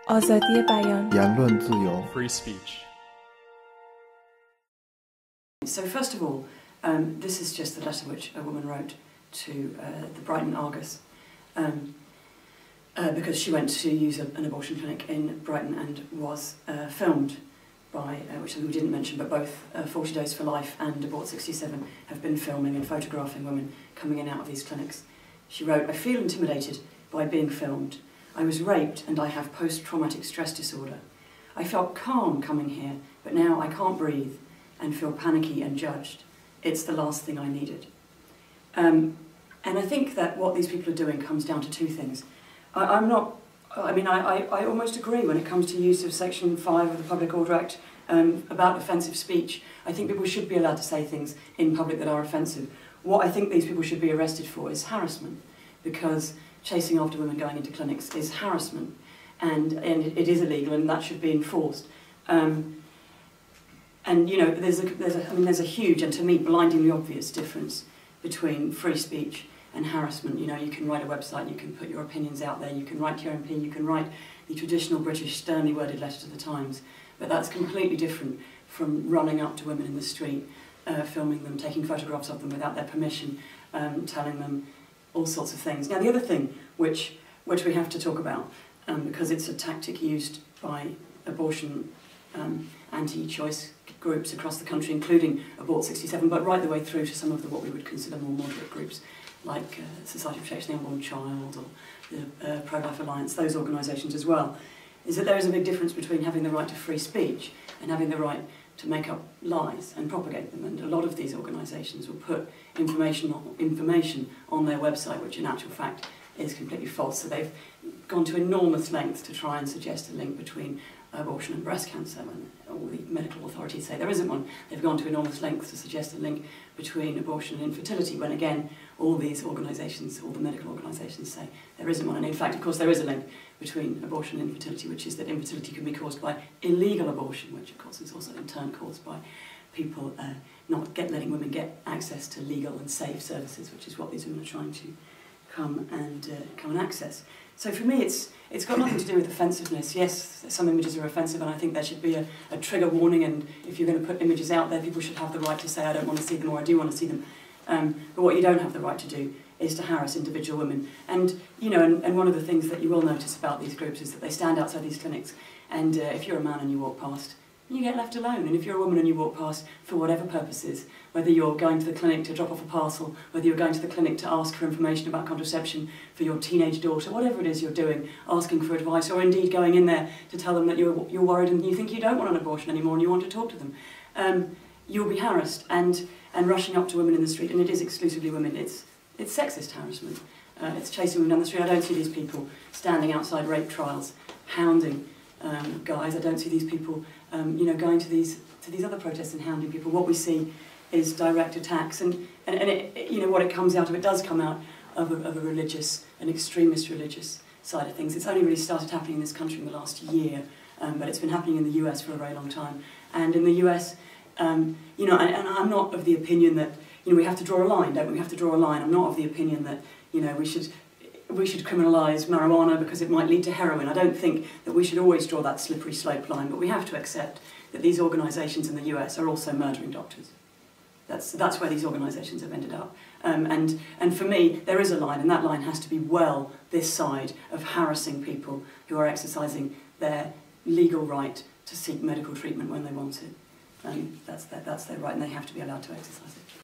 آزادی بیان.言论自由 Free speech. So first of all, this is just the letter which a woman wrote to the Brighton Argus because she went to use an abortion clinic in Brighton and was filmed by, which we didn't mention, but both 40 Days for Life and Abort 67 have been filming and photographing women coming in and out of these clinics. She wrote, "I feel intimidated by being filmed. I was raped and I have post-traumatic stress disorder. I felt calm coming here, but now I can't breathe and feel panicky and judged. It's the last thing I needed." And I think that what these people are doing comes down to two things. I almost agree when it comes to use of Section 5 of the Public Order Act about offensive speech. I think people should be allowed to say things in public that are offensive. What I think these people should be arrested for is harassment, because chasing after women going into clinics is harassment, and it is illegal, and that should be enforced. And you know, there's a huge, and to me, blindingly obvious difference between free speech and harassment. You know, you can write a website, you can put your opinions out there, you can write to your MP, you can write the traditional British sternly worded letter to the Times, but that's completely different from running up to women in the street, filming them, taking photographs of them without their permission, telling them all sorts of things. Now, the other thing which we have to talk about, because it's a tactic used by abortion anti-choice groups across the country, including Abort 67, but right the way through to some of what we would consider more moderate groups, like Society for Protection of the Unborn Child or the Pro-Life Alliance, those organisations as well, is that there is a big difference between having the right to free speech and having the right to make up lies and propagate them. And a lot of these organisations will put information on their website which in actual fact is completely false. So they've gone to enormous lengths to try and suggest a link between abortion and breast cancer, when all the medical authorities say there isn't one. They've gone to enormous lengths to suggest a link between abortion and infertility, when again all these organisations, all the medical organisations say there isn't one. And in fact, of course, there is a link between abortion and infertility, which is that infertility can be caused by illegal abortion, which of course is also in turn caused by people not letting women get access to legal and safe services, which is what these women are trying to come and access. So for me, it's got nothing to do with offensiveness. Yes, some images are offensive, and I think there should be a trigger warning, and if you're going to put images out there, people should have the right to say, I don't want to see them, or I do want to see them. But what you don't have the right to do is to harass individual women. And, you know, and one of the things that you will notice about these groups is that they stand outside these clinics, and if you're a man and you walk past, you get left alone. And if you're a woman and you walk past for whatever purposes, whether you're going to the clinic to drop off a parcel, whether you're going to the clinic to ask for information about contraception for your teenage daughter, whatever it is you're doing, asking for advice, or indeed going in there to tell them that you're worried and you think you don't want an abortion anymore and you want to talk to them, you'll be harassed and rushing up to women in the street. And it is exclusively women. It's sexist harassment. It's chasing women down the street. I don't see these people standing outside rape trials, hounding guys. I don't see these people, you know, going to these other protests and hounding people. What we see is direct attacks, and it, you know, what it comes out of, it does come out of a religious, an extremist religious side of things. It's only really started happening in this country in the last year, but it's been happening in the US for a very long time. And in the US, you know, and I'm not of the opinion that, you know, we have to draw a line, don't we? We have to draw a line. I'm not of the opinion that, you know, we should criminalise marijuana because it might lead to heroin. I don't think that we should always draw that slippery slope line, but we have to accept that these organisations in the US are also murdering doctors. That's where these organisations have ended up. And for me, there is a line, and that line has to be well this side of harassing people who are exercising their legal right to seek medical treatment when they want it. That's their right, and they have to be allowed to exercise it.